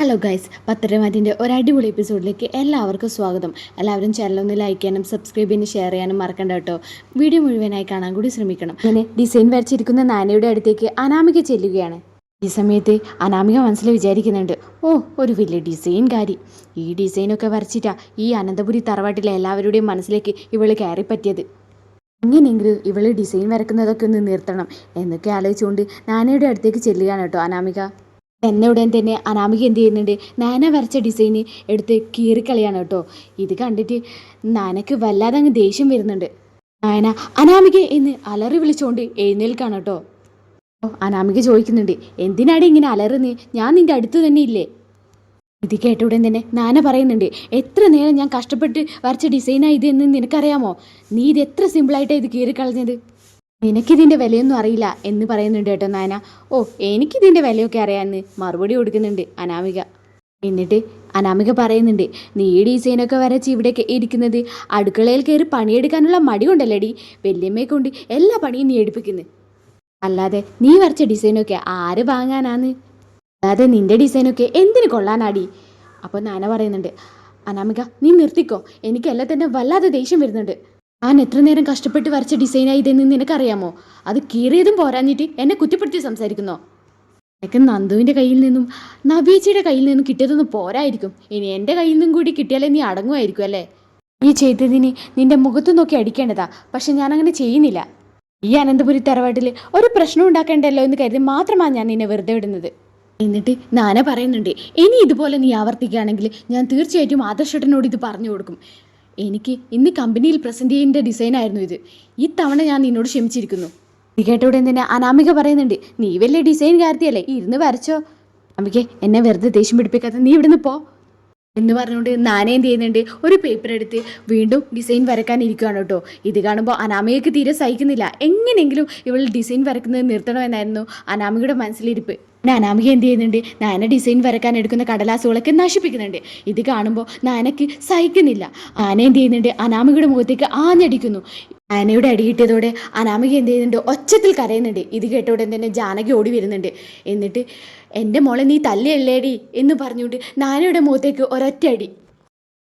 Hello guys, പത്തരമാറ്റിൻ്റെ ഒരു അടിപൊളി എപ്പിസോഡിലേക്ക് എല്ലാവർക്കും സ്വാഗതം. എല്ലാവരും ചാനലൊന്ന് ലൈക്ക് ചെയ്യാനും സബ്സ്ക്രൈബ് ചെയ്യാനും ഷെയർ ചെയ്യാനും മറക്കണ്ട കേട്ടോ. വീഡിയോ മുഴുവനായി കാണാൻ കൂടി ശ്രമിക്കണം. അങ്ങനെ ഡിസൈൻ വരച്ചിരിക്കുന്ന നാനയുടെ അടുത്തേക്ക് അനാമിക ചെല്ലുകയാണ്. ഈ സമയത്ത് അനാമിക മനസ്സിൽ വിചാരിക്കുന്നുണ്ട്, ഓ ഒരു വലിയ ഡിസൈൻകാരി, ഈ ഡിസൈനൊക്കെ വരച്ചിട്ടാ ഈ അനന്തപുരി തറവാട്ടിലെ എല്ലാവരുടെയും മനസ്സിലേക്ക് ഇവള് കയറി പറ്റിയത്. എങ്ങനെയെങ്കിലും ഇവള് ഡിസൈൻ വരക്കുന്നതൊക്കെ ഒന്ന് നിർത്തണം എന്നൊക്കെ ആലോചിച്ചുകൊണ്ട് നാനയുടെ അടുത്തേക്ക് ചെല്ലുകയാണ് കേട്ടോ അനാമിക. എന്നെ ഉടൻ തന്നെ അനാമിക എന്ത് ചെയ്യുന്നുണ്ട്, നാന വരച്ച ഡിസൈന് എടുത്ത് കീറിക്കളിയാണ് കേട്ടോ. ഇത് കണ്ടിട്ട് നാനക്ക് വല്ലാതെ അങ്ങ് ദേഷ്യം വരുന്നുണ്ട്. നാന അനാമിക എന്ന് അലറി വിളിച്ചുകൊണ്ട് എഴുന്നേൽക്കാണ് കേട്ടോ. അനാമിക ചോദിക്കുന്നുണ്ട്, എന്തിനാടി ഇങ്ങനെ അലറുന്നേ, ഞാൻ നിന്റെ അടുത്ത് തന്നെ ഇല്ലേ? ഇത് കേട്ട ഉടൻ തന്നെ നാന പറയുന്നുണ്ട്, എത്ര നേരം ഞാൻ കഷ്ടപ്പെട്ട് വരച്ച ഡിസൈനാണ് ഇത് എന്ന് നിനക്കറിയാമോ? നീ ഇത് എത്ര സിമ്പിളായിട്ടാണ് ഇത് കീറിക്കളഞ്ഞത്. നിനക്കിതിൻ്റെ വിലയൊന്നും അറിയില്ല എന്ന് പറയുന്നുണ്ട് കേട്ടോ നാന. ഓ എനിക്കിതിൻ്റെ വിലയൊക്കെ അറിയാമെന്ന് മറുപടി കൊടുക്കുന്നുണ്ട് അനാമിക. എന്നിട്ട് അനാമിക പറയുന്നുണ്ട്, നീ ഈ ഡിസൈനൊക്കെ വരച്ച് ഇവിടേക്ക് ഇരിക്കുന്നത് അടുക്കളയിൽ കയറി പണിയെടുക്കാനുള്ള മടി കൊണ്ടല്ലേടി, വല്യമ്മയെ കൊണ്ട് എല്ലാ പണിയും നീ എടുപ്പിക്കുന്നു. അല്ലാതെ നീ വരച്ച ഡിസൈനൊക്കെ ആര് വാങ്ങാനാന്ന്? അല്ലാതെ നിന്റെ ഡിസൈനൊക്കെ എന്തിനു കൊള്ളാനാടി? അപ്പോൾ നാന പറയുന്നുണ്ട്, അനാമിക നീ നിർത്തിക്കോ, എനിക്കെല്ലാം തന്നെ വല്ലാതെ ദേഷ്യം വരുന്നുണ്ട്. ഞാൻ എത്ര നേരം കഷ്ടപ്പെട്ട് വരച്ച ഡിസൈനായി ഇതെന്ന് നിനക്കറിയാമോ? അത് കീറിയതും പോരാഞ്ഞിട്ട് എന്നെ കുറ്റപ്പെടുത്തി സംസാരിക്കുന്നോ? എനിക്ക് നന്ദുവിൻ്റെ കയ്യിൽ നിന്നും നവീച്ചയുടെ കയ്യിൽ നിന്നും കിട്ടിയതൊന്നും പോരായിരിക്കും, ഇനി എൻ്റെ കയ്യിൽ നിന്നും കൂടി കിട്ടിയാലേ നീ അടങ്ങുമായിരിക്കും അല്ലേ? നീ ചെയ്തതിന് നിന്റെ മുഖത്ത് നോക്കി അടിക്കേണ്ടതാ, പക്ഷെ ഞാനങ്ങനെ ചെയ്യുന്നില്ല. ഈ അനന്തപുരി തറവാട്ടിൽ ഒരു പ്രശ്നം ഉണ്ടാക്കേണ്ടല്ലോ എന്ന് കരുതി മാത്രമാണ് ഞാൻ നിന്നെ വെറുതെ വിടുന്നത്. എന്നിട്ട് നാന പറയുന്നുണ്ട്, ഇനി ഇതുപോലെ നീ ആവർത്തിക്കുകയാണെങ്കിൽ ഞാൻ തീർച്ചയായിട്ടും ആദർശേട്ടനോട് ഇത് പറഞ്ഞു കൊടുക്കും. എനിക്ക് ഇന്ന് കമ്പനിയിൽ പ്രസൻറ്റ് ചെയ്യേണ്ട ഡിസൈനായിരുന്നു ഇത്. ഈ തവണ ഞാൻ നിന്നോട് ക്ഷമിച്ചിരിക്കുന്നു. ഇത് കേട്ടോടെ തന്നെ അനാമിക പറയുന്നുണ്ട്, നീ വലിയ ഡിസൈൻ കാര്യത്തിയല്ലേ, ഇരുന്ന് വരച്ചോ. അനാമിക എന്നെ വെറുതെ ദേഷ്യം പിടിപ്പിക്കാതെ നീ ഇവിടുന്ന് പോ എന്ന് പറഞ്ഞുകൊണ്ട് നാനേ എന്ത് ചെയ്യുന്നുണ്ട്, ഒരു പേപ്പർ എടുത്ത് വീണ്ടും ഡിസൈൻ വരക്കാൻ ഇരിക്കുകയാണ് കേട്ടോ. ഇത് കാണുമ്പോൾ അനാമികയ്ക്ക് തീരെ സഹിക്കുന്നില്ല. എങ്ങനെയെങ്കിലും ഇവൾ ഡിസൈൻ വരക്കുന്നത് നിർത്തണമെന്നായിരുന്നു അനാമികയുടെ മനസ്സിലിരിപ്പ്. പിന്നെ അനാമിക എന്ത് ചെയ്യുന്നുണ്ട്, നാന ഡിസൈൻ വരക്കാൻ എടുക്കുന്ന കടലാസുകളൊക്കെ നശിപ്പിക്കുന്നുണ്ട്. ഇത് കാണുമ്പോൾ നാനയ്ക്ക് സഹിക്കുന്നില്ല. നാന എന്ത് ചെയ്യുന്നുണ്ട്, അനാമികയുടെ മുഖത്തേക്ക് ആഞ്ഞടിക്കുന്നു. നാനയുടെ അടി കിട്ടിയതോടെ അനാമിക എന്ത് ചെയ്യുന്നുണ്ട്, ഒച്ചത്തിൽ കരയുന്നുണ്ട്. ഇത് കേട്ടോടെ തന്നെ ജാനകി ഓടി വരുന്നുണ്ട്. എന്നിട്ട് എൻ്റെ മോളെ നീ തല്ലിയല്ലേടി എന്ന് പറഞ്ഞുകൊണ്ട് നാനയുടെ മുഖത്തേക്ക് ഒരൊറ്റ അടി.